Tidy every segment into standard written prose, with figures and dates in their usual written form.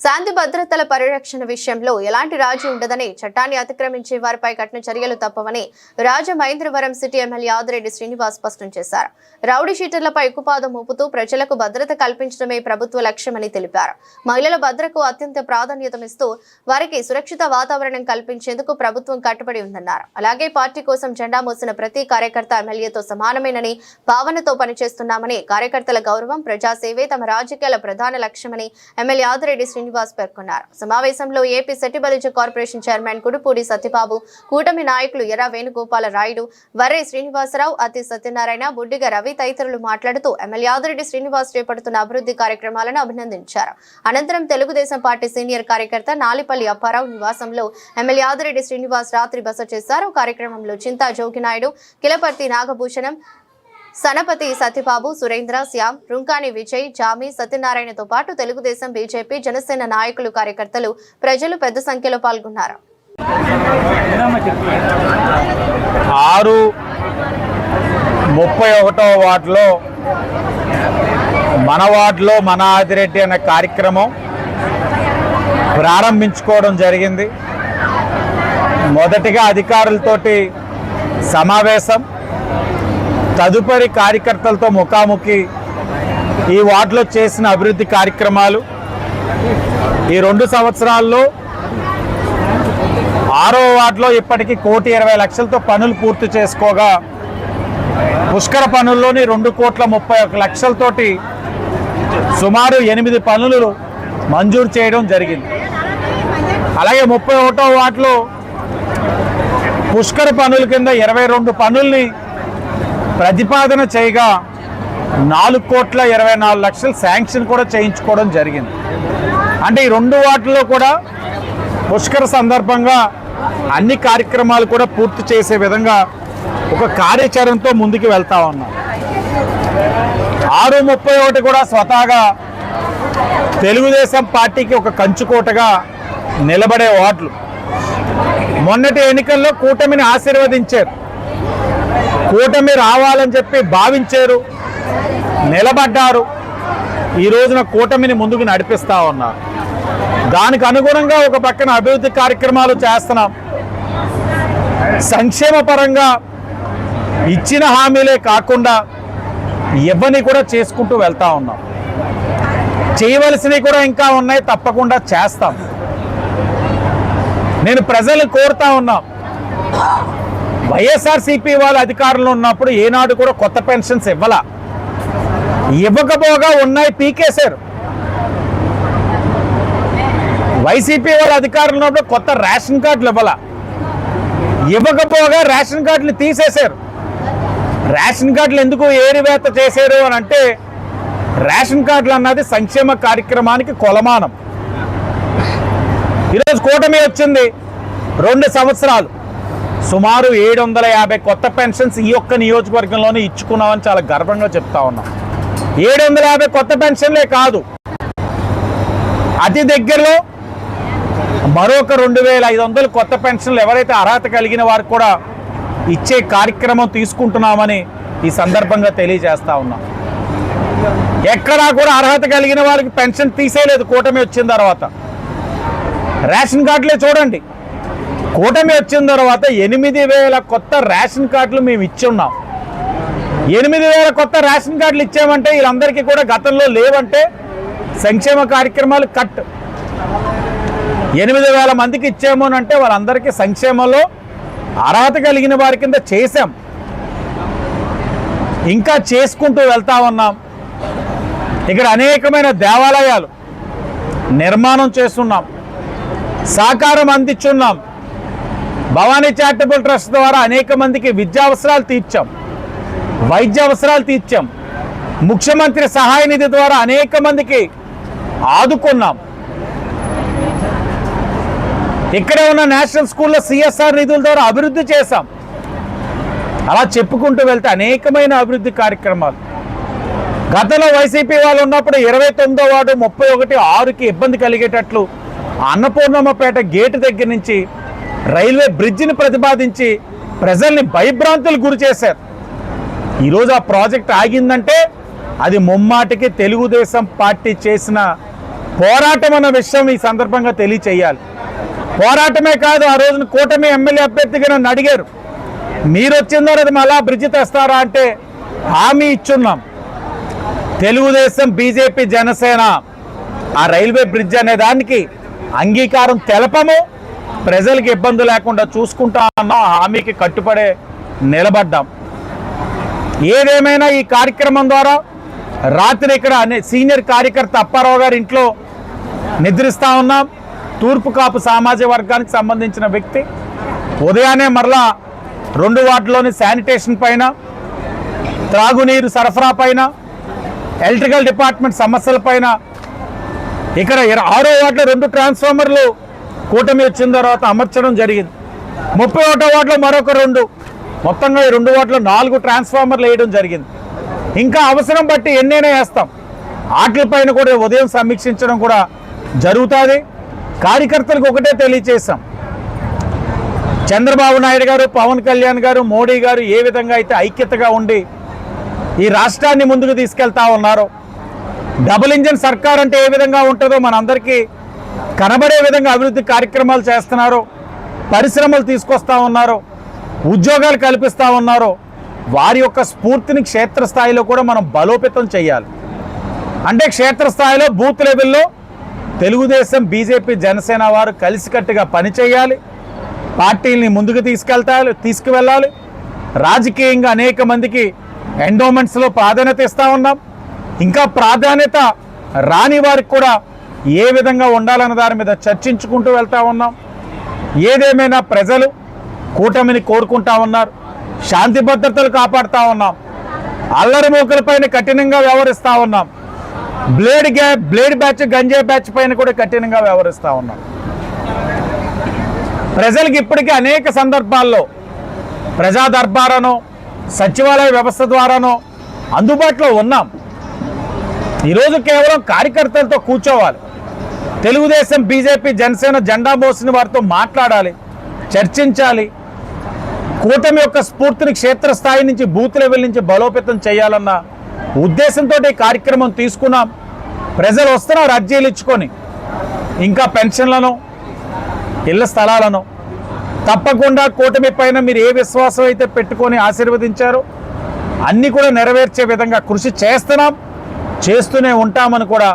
శాంతి భద్రతల పరిరక్షణ విషయంలో ఎలాంటి రాజీ ఉండదని, చట్టాన్ని అతిక్రమించే వారిపై కఠిన చర్యలు తప్పవని రాజమహేంద్రవరం సిటీ ఎమ్మెల్యే ఆదిరెడ్డి శ్రీనివాస్ స్పష్టం చేశారు. రౌడీ షీటర్లపై ఉక్కుపాదం మోపుతూ ప్రజలకు భద్రత కల్పించడమే ప్రభుత్వ లక్ష్యమని తెలిపారు. మహిళల భద్రతకు అత్యంత ప్రాధాన్యతనిస్తూ వారికి సురక్షిత వాతావరణం కల్పించేందుకు ప్రభుత్వం కట్టుబడి ఉందన్నారు. అలాగే పార్టీ కోసం జెండా మోసిన ప్రతి కార్యకర్త ఎమ్మెల్యేతో సమానమేనని భావనతో పనిచేస్తున్నామని, కార్యకర్తల గౌరవం, ప్రజాసేవే తమ రాజకీయాల ప్రధాన లక్ష్యమని ఎమ్మెల్యే ఆదిరెడ్డి శ్రీనివాస్ పేర్కొన్నారు. సమావేశంలో AP Settibalija corporation chairman Kudupudi Satyababu, కూటమి నాయకులు ఎర్ర వేణుగోపాల రాయుడు, వర్రే శ్రీనివాసరావు, అతి సత్యనారాయణ, బుడ్డిగ రవి తదితరులు మాట్లాడుతూ ఎమ్మెల్యే ఆదిరెడ్డి శ్రీనివాస్ చేపడుతున్న అభివృద్ధి కార్యక్రమాలను అభినందించారు. అనంతరం తెలుగుదేశం పార్టీ సీనియర్ కార్యకర్త నాలిపల్లి అప్పారావు నివాసంలో ఎమ్మెల్యే ఆదిరెడ్డి శ్రీనివాస్ రాత్రి బస చేశారు. కార్యక్రమంలో చింతా జోగినాయుడు, కిలపర్తి నాగభూషణం, సనపతి సత్యబాబు, సురేంద్ర, శ్యామ్, రుంకాని విజయ్, జామి, సత్యనారాయణతో పాటు తెలుగుదేశం, బీజేపీ, జనసేన నాయకులు, కార్యకర్తలు, ప్రజలు పెద్ద సంఖ్యలో పాల్గొన్నారు. 631వ వార్డులో మన ఆదిరెడ్డి అనే కార్యక్రమం ప్రారంభించుకోవడం జరిగింది. మొదటిగా అధికారులతోటి సమావేశం, తదుపరి కార్యకర్తలతో ముఖాముఖి, ఈ వార్డులో చేసిన అభివృద్ధి కార్యక్రమాలు, ఈ 2 సంవత్సరాల్లో 6వ వార్డులో ఇప్పటికీ 1,20,00,000తో పనులు పూర్తి చేసుకోగా, పుష్కర పనుల్లోని 2,31,00,000తోటి సుమారు 8 పనులు మంజూరు చేయడం జరిగింది. అలాగే 31వ వార్డులో పుష్కర పనుల కింద 22 పనుల్ని ప్రతిపాదన చేయగా 4,24,00,000 శాంక్షన్ కూడా చేయించుకోవడం జరిగింది. అంటే ఈ 2 వార్డుల్లో కూడా పుష్కర సందర్భంగా అన్ని కార్యక్రమాలు కూడా పూర్తి చేసే విధంగా ఒక కార్యాచరణతో ముందుకు వెళ్తా ఉన్నాం. 631 కూడా స్వతహాగా తెలుగుదేశం పార్టీకి ఒక కంచుకోటగా నిలబడే వార్డులు. మొన్నటి ఎన్నికల్లో కూటమిని ఆశీర్వదించారు, కూటమి రావాలని చెప్పి భావించారు, నిలబడ్డారు. ఈ రోజున కూటమిని ముందుకు నడిపిస్తూ ఉన్నారు. దానికి అనుగుణంగా ఒక పక్కన అభివృద్ధి కార్యక్రమాలు చేస్తున్నాం. సంక్షేమ పరంగా ఇచ్చిన హామీలే కాకుండా ఇవ్వని కూడా చేసుకుంటూ వెళ్తూ ఉన్నాం. చేయవలసినవి కూడా ఇంకా ఉన్నాయి, తప్పకుండా చేస్తాం. నేను ప్రజలు కోరుతా ఉన్నా, వైఎస్ఆర్సీపీ వాళ్ళ అధికారంలో ఉన్నప్పుడు ఏనాడు కూడా కొత్త పెన్షన్స్ ఇవ్వకపోగా ఉన్నాయి, పీకేశారు. వైసీపీ వాళ్ళ అధికారంలో ఉన్నప్పుడు కొత్త రేషన్ కార్డులు ఇవ్వకపోగా రేషన్ కార్డులు తీసేశారు. రేషన్ కార్డులు ఎందుకు ఏరివేత చేశారు అని అంటే, రేషన్ కార్డులు అన్నది సంక్షేమ కార్యక్రమానికి కొలమానం. ఈరోజు కూటమి వచ్చింది, 2 సంవత్సరాలు సుమారు 750 కొత్త పెన్షన్స్ ఈ ఒక్క నియోజకవర్గంలోనే ఇచ్చుకున్నామని చాలా గర్వంగా చెప్తా ఉన్నాం. 750 కొత్త పెన్షన్లే కాదు, అతి దగ్గరలో మరొక 2,500 కొత్త పెన్షన్లు ఎవరైతే అర్హత కలిగిన వారికి కూడా ఇచ్చే కార్యక్రమం తీసుకుంటున్నామని ఈ సందర్భంగా తెలియజేస్తా ఉన్నాం. ఎక్కడా కూడా అర్హత కలిగిన వారికి పెన్షన్ తీసేయలేదు కూటమి వచ్చిన తర్వాత. రేషన్ కార్డులే చూడండి, కూటమి వచ్చిన తర్వాత 8,000 కొత్త రేషన్ కార్డులు మేము ఇచ్చున్నాం. 8,000 కొత్త రేషన్ కార్డులు ఇచ్చామంటే వీళ్ళందరికీ కూడా గతంలో లేవంటే సంక్షేమ కార్యక్రమాలు కట్. 8,000 మందికి ఇచ్చాము అంటే వాళ్ళందరికీ సంక్షేమంలో అర్హత కలిగిన వారి కింద చేశాం. ఇంకా చేసుకుంటూ వెళ్తా ఉన్నాం. ఇక్కడ అనేకమైన దేవాలయాలు నిర్మాణం చేస్తున్నాం, సహకారం అందించున్నాం. భవానీ చారిటబుల్ ట్రస్ట్ ద్వారా అనేక మందికి విద్యా అవసరాలు తీర్చాం, వైద్య అవసరాలు తీర్చాం. ముఖ్యమంత్రి సహాయ నిధి ద్వారా అనేక మందికి ఆదుకున్నాం. ఇక్కడే ఉన్న నేషనల్ స్కూల్లో సిఎస్ఆర్ నిధుల ద్వారా అభివృద్ధి చేశాం. అలా చెప్పుకుంటూ వెళ్తే అనేకమైన అభివృద్ధి కార్యక్రమాలు. గతంలో వైసీపీ వాళ్ళు ఉన్నప్పుడు 29వ వార్డు 31/6కి ఇబ్బంది కలిగేటట్లు అన్నపూర్ణమ్మపేట గేటు దగ్గర నుంచి రైల్వే బ్రిడ్జిని ప్రతిపాదించి ప్రజల్ని భయభ్రాంతులు గురి చేశారు. ఈరోజు ఆ ప్రాజెక్ట్ ఆగిందంటే అది ముమ్మాటికి తెలుగుదేశం పార్టీ చేసిన పోరాటం అన్న విషయం ఈ సందర్భంగా తెలియచేయాలి. పోరాటమే కాదు, ఆ రోజున కూటమి ఎమ్మెల్యే అభ్యర్థిగా నన్ను అడిగారు, మీరు వచ్చిన తర్వాత మళ్ళా బ్రిడ్జ్ తెస్తారా అంటే హామీ ఇచ్చున్నాం. తెలుగుదేశం, బీజేపీ, జనసేన ఆ రైల్వే బ్రిడ్జ్ అనే దానికి అంగీకారం తెలపము, ప్రజలకు ఇబ్బంది లేకుండా చూసుకుంటా అన్న హామీకి కట్టుబడే నిలబడ్డాం. ఏదేమైనా ఈ కార్యక్రమం ద్వారా రాత్రి ఇక్కడ సీనియర్ కార్యకర్త అప్పారావు గారి ఇంట్లో నిద్రిస్తూ ఉన్నాం. తూర్పు కాపు సామాజిక వర్గానికి సంబంధించిన వ్యక్తి ఉదయాన్నే మరలా 2 వార్డులోని శానిటేషన్ పైన, త్రాగునీరు సరఫరా పైన, ఎలక్ట్రికల్ డిపార్ట్మెంట్ సమస్యల పైన, ఇక్కడ 6వ వార్డులో 2 ట్రాన్స్ఫార్మర్లు కూటమి వచ్చిన తర్వాత అమర్చడం జరిగింది. 31వ వార్డులో మరొక 2, మొత్తంగా ఈ 2 వార్డులో 4 ట్రాన్స్ఫార్మర్లు వేయడం జరిగింది. ఇంకా అవసరం బట్టి ఎన్నైనా వేస్తాం. వాటిపైన కూడా ఉదయం సమీక్షించడం కూడా జరుగుతుంది. కార్యకర్తలకు ఒకటే తెలియచేసాం, చంద్రబాబు నాయుడు గారు, పవన్ కళ్యాణ్ గారు, మోడీ గారు ఏ విధంగా అయితే ఐక్యతగా ఉండి ఈ రాష్ట్రాన్ని ముందుకు తీసుకెళ్తా ఉన్నారో, డబుల్ ఇంజిన్ సర్కార్ అంటే ఏ విధంగా ఉంటుందో మనందరికీ కనబడే విధంగా అభివృద్ధి కార్యక్రమాలు చేస్తున్నారో, పరిశ్రమలు తీసుకొస్తా ఉన్నారో, ఉద్యోగాలు కల్పిస్తూ ఉన్నారో, వారి యొక్క స్ఫూర్తిని క్షేత్రస్థాయిలో కూడా మనం బలోపేతం చేయాలి. అంటే క్షేత్రస్థాయిలో బూత్ లెవెల్లో తెలుగుదేశం, బీజేపీ, జనసేన వారు కలిసికట్టుగా పనిచేయాలి, పార్టీల్ని ముందుకు తీసుకువెళ్ళాలి. రాజకీయంగా అనేక మందికి ఎండోమెంట్స్లో ప్రాధాన్యత ఇస్తూ ఉన్నాం. ఇంకా ప్రాధాన్యత రాని వారికి కూడా ఏ విధంగా ఉండాలన్న దాని మీద చర్చించుకుంటూ వెళ్తూ ఉన్నాం. ఏదేమైనా ప్రజలు కూటమిని కోరుకుంటా ఉన్నారు, శాంతి భద్రతలు కాపాడుతూ ఉన్నాం, అల్లరి మూకలపైన కఠినంగా వ్యవహరిస్తూ ఉన్నాం, బ్లేడ్ బ్యాచ్, గంజాయి బ్యాచ్ పైన కూడా కఠినంగా వ్యవహరిస్తూ ఉన్నాం. ప్రజలకు ఇప్పటికీ అనేక సందర్భాల్లో ప్రజా దర్బారానో, సచివాలయ వ్యవస్థ ద్వారానో అందుబాటులో ఉన్నాం. ఈరోజు కేవలం కార్యకర్తలతో కూర్చోవాలి, తెలుగుదేశం, బీజేపీ, జనసేన జెండా మోసిన వారితో మాట్లాడాలి, చర్చించాలి. కూటమి యొక్క స్ఫూర్తిని క్షేత్రస్థాయి నుంచి, బూత్ లెవెల్ నుంచి బలోపేతం చేయాలన్న ఉద్దేశంతో ఈ కార్యక్రమం తీసుకున్నాం. ప్రజలు వస్తున్నారు అర్జీలు ఇచ్చుకొని, ఇంకా పెన్షన్లను, ఇళ్ల స్థలాలను. తప్పకుండా కూటమి పైన మీరు ఏ విశ్వాసం అయితే పెట్టుకొని ఆశీర్వదించారో అన్నీ కూడా నెరవేర్చే విధంగా కృషి చేస్తున్నాం, చేస్తూనే ఉంటామని కూడా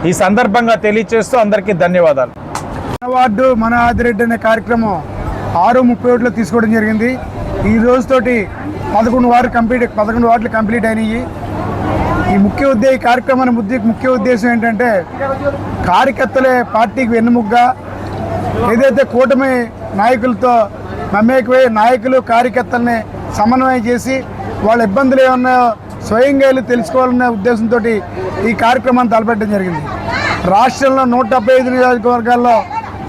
ఈ సందర్భంగా తెలియజేస్తూ అందరికీ ధన్యవాదాలు. మన వార్డు మన ఆదిరెడ్డి అనే కార్యక్రమం 6:31 తీసుకోవడం జరిగింది. ఈ రోజుతోటి 11 వార్డులు కంప్లీట్ అయినాయి. ఈ కార్యక్రమాన్ని ముఖ్య ఉద్దేశం ఏంటంటే, కార్యకర్తలే పార్టీకి వెన్నుముగ్గా ఏదైతే కూటమి నాయకులతో మమేకమై నాయకులు కార్యకర్తల్ని సమన్వయం చేసి వాళ్ళ ఇబ్బందులు ఏమన్నాయో స్వయంగా వెళ్ళి తెలుసుకోవాలనే ఉద్దేశంతో ఈ కార్యక్రమాన్ని తలపెట్టడం జరిగింది. రాష్ట్రంలో 175 నియోజకవర్గాల్లో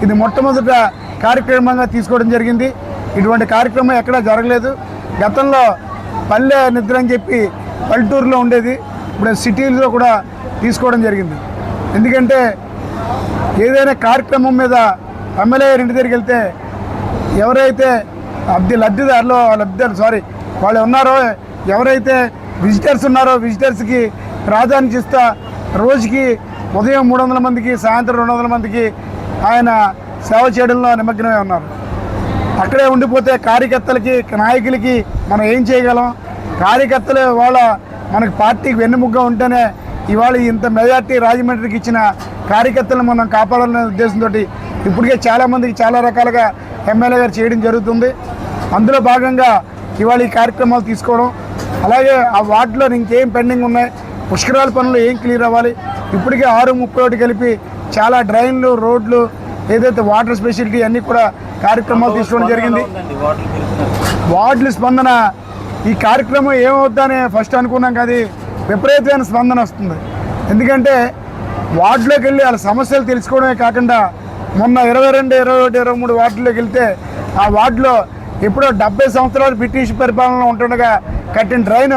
ఇది మొట్టమొదట కార్యక్రమంగా తీసుకోవడం జరిగింది. ఇటువంటి కార్యక్రమం ఎక్కడా జరగలేదు. గతంలో పల్లె నిద్ర అని చెప్పి పల్లెటూరులో ఉండేది, ఇప్పుడు సిటీల్లో కూడా తీసుకోవడం జరిగింది. ఎందుకంటే ఏదైనా కార్యక్రమం మీద ఎమ్మెల్యే ఇంటి దగ్గరికి వెళ్తే ఎవరైతే వాళ్ళు ఉన్నారో, ఎవరైతే విజిటర్స్ ఉన్నారో విజిటర్స్కి ప్రాధాన్యత ఇస్తా రోజుకి ఉదయం 300 మందికి, సాయంత్రం 200 మందికి ఆయన సేవ చేయడంలో నిమగ్నమై ఉన్నారు. అక్కడే ఉండిపోతే కార్యకర్తలకి, నాయకులకి మనం ఏం చేయగలం? కార్యకర్తలు మనకి పార్టీకి వెన్నుముగ్గా ఉంటేనే ఇవాళ ఇంత మెజార్టీ రాజమండ్రికి ఇచ్చిన కార్యకర్తలను మనం కాపాడాలనే ఉద్దేశంతో ఇప్పటికే చాలామందికి చాలా రకాలుగా ఎమ్మెల్యే గారు చేయడం జరుగుతుంది. అందులో భాగంగా ఇవాళ ఈ కార్యక్రమాలు తీసుకోవడం, అలాగే ఆ వార్డులో ఇంకేం పెండింగ్ ఉన్నాయి, పుష్కరాల పనులు ఏం క్లియర్ అవ్వాలి, ఇప్పటికే 6:31 కలిపి చాలా డ్రైన్లు, రోడ్లు, ఏదైతే వాటర్ స్పెషాలిటీ అన్నీ కూడా కార్యక్రమాలు తీసుకోవడం జరిగింది. వార్డుల స్పందన ఈ కార్యక్రమం ఏమవుద్దని ఫస్ట్ అనుకున్నాం, కానీ విపరీతమైన స్పందన వస్తుంది. ఎందుకంటే వార్డులోకి వెళ్ళి వాళ్ళ సమస్యలు తెలుసుకోవడమే కాకుండా మొన్న 22, 21, 23 వార్డులోకి వెళ్తే ఆ వార్డులో ఎప్పుడో 70 సంవత్సరాలు బ్రిటిష్ పరిపాలనలో ఉంటుండగా కట్టిన డ్రైన్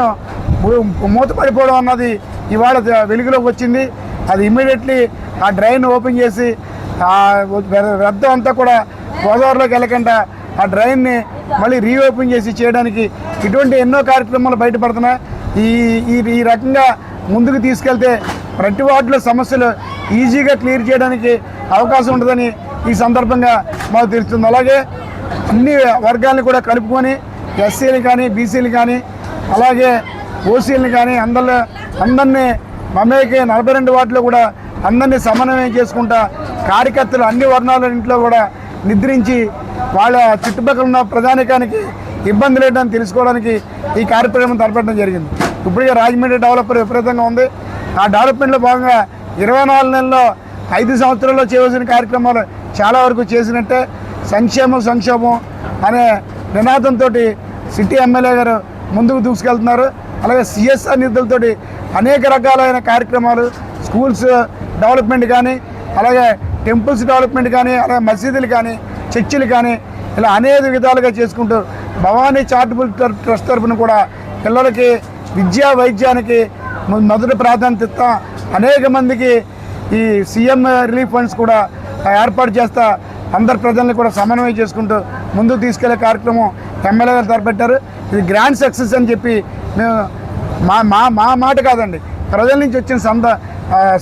మూతపడిపోవడం అన్నది ఇవాళ వెలుగులోకి వచ్చింది. అది ఇమ్మీడియట్లీ ఆ డ్రైన్ ఓపెన్ చేసి ఆ వ్యర్థం అంతా కూడా గోదావరిలోకి వెళ్ళకుండా ఆ డ్రైన్ని మళ్ళీ రీఓపెన్ చేసి చేయడానికి ఇటువంటి ఎన్నో కార్యక్రమాలు బయటపడుతున్నాయి. ఈ రకంగా ముందుకు తీసుకెళ్తే ప్రతి వార్డులో సమస్యలు ఈజీగా క్లియర్ చేయడానికి అవకాశం ఉంటుందని ఈ సందర్భంగా మాకు తెలుస్తుంది. అలాగే అన్ని వర్గాలను కూడా కలుపుకొని ఎస్సీలు కానీ బీసీలు కానీ అలాగే ఓసీలను కానీ అందరినీ మమేకి 42 వార్డులో కూడా అందరినీ సమన్వయం చేసుకుంటా కార్యకర్తలు అన్ని వర్ణాల ఇంట్లో కూడా నిద్రించి వాళ్ళ చుట్టుపక్కల ఉన్న ప్రజానికానికి ఇబ్బంది లేదని తెలుసుకోవడానికి ఈ కార్యక్రమం తలపెట్టడం జరిగింది. ఇప్పటికే రాజమండ్రి డెవలపర్ విపరీతంగా ఉంది. ఆ డెవలప్మెంట్లో భాగంగా 24 నెలల్లో 5 సంవత్సరాల్లో చేయవలసిన కార్యక్రమాలు చాలా వరకు చేసినట్టే. సంక్షేమం అనే నినాదంతో సిటీ ఎమ్మెల్యే గారు ముందుకు దూసుకెళ్తున్నారు. అలాగే సిఎస్ఆర్ నిధులతోటి అనేక రకాలైన కార్యక్రమాలు స్కూల్స్ డెవలప్మెంట్ కానీ అలాగే టెంపుల్స్ డెవలప్మెంట్ కానీ అలాగే మసీదులు కానీ చర్చిలు కానీ ఇలా అనేక విధాలుగా చేసుకుంటూ భవానీ చారిటబుల్ ట్రస్ట్ తరఫున కూడా పిల్లలకి విద్యా వైద్యానికి మొదటి ప్రాధాన్యత ఇస్తాం. అనేక మందికి ఈ సీఎం రిలీఫ్ ఫండ్స్ కూడా ఏర్పాటు చేస్తా అందరు ప్రజల్ని కూడా సమన్వయం చేసుకుంటూ ముందుకు తీసుకెళ్లే కార్యక్రమం ఎమ్మెల్యే గారు తలపెట్టారు. ఇది గ్రాండ్ సక్సెస్ అని చెప్పి మేము మా మాట కాదండి, ప్రజల నుంచి వచ్చిన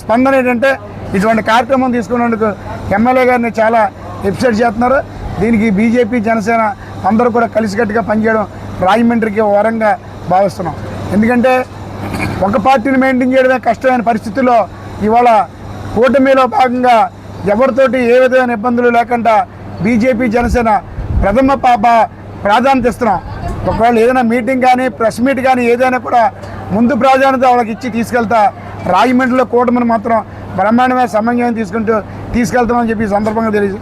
స్పందన ఏంటంటే ఇటువంటి కార్యక్రమం తీసుకున్నందుకు ఎమ్మెల్యే గారిని చాలా ఎప్సెట్ చేస్తున్నారు. దీనికి బీజేపీ జనసేన అందరూ కూడా కలిసికట్టుగా పనిచేయడం రాజమండ్రికి వరంగా భావిస్తున్నాం. ఎందుకంటే ఒక పార్టీని మెయింటైన్ చేయడమే కష్టమైన పరిస్థితుల్లో ఇవాళ కూటమిలో భాగంగా ఎవరితోటి ఏ విధమైన ఇబ్బందులు లేకుండా బీజేపీ జనసేన ప్రథమ ప్రాధాన్యత ఇస్తున్నాం. ఒకవేళ ఏదైనా మీటింగ్ కానీ ప్రెస్ మీట్ కానీ ఏదైనా కూడా ముందు ప్రాధాన్యత వాళ్ళకి ఇచ్చి తీసుకెళ్తా రాజమండ్రిలో కూటమిని మాత్రం బ్రహ్మాండమైన సమన్వయం తీసుకుంటూ తీసుకెళ్తామని చెప్పి ఈ సందర్భంగా తెలియదు.